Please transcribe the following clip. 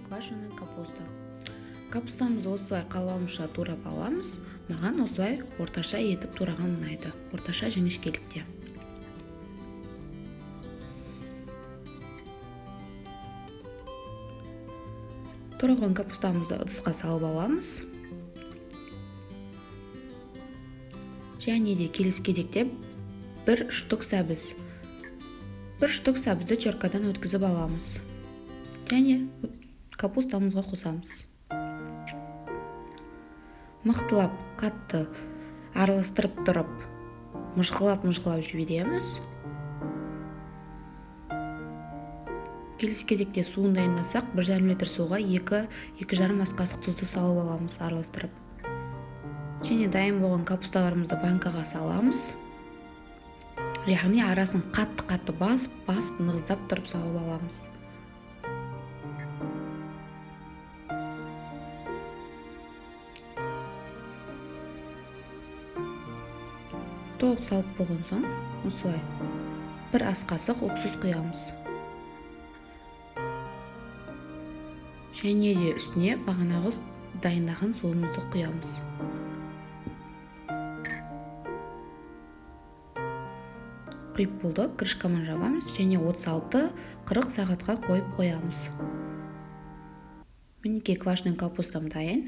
квашеный капуста. Капустамызды осылай қалауымызша турап аламыз. Маған осылай орташа етіп тураған ұнайды. Орташа жіңішкелікте. Тураған капустамызды ыдысқа салып аламыз. Және де келесі кезекте бір штук сәбізді теркадан өткізіп аламыз. Және капустамызға қосамыз. Мықтылап, қатты араластырып тұрып, мыжғылап жібереміз. Келесі кезекте суын дайындасақ, 1,5 литр суға 2,5 ас қасық тұзды салып аламыз, араластырып. Және дайын болған капусталарымызды банкаға саламыз. Яғни арасын қатты басып, нығыздап тұрып салып аламыз. Толық салып болған соң, осылай 1 ас қасық уксус құямыз. Және де үстіне бағанағы дайындаған суымызды құямыз. Құйып болды, крышкамен жабамыз және 36-40 сағатқа қойып қоямыз. Мінекей квашеный капустам дайын.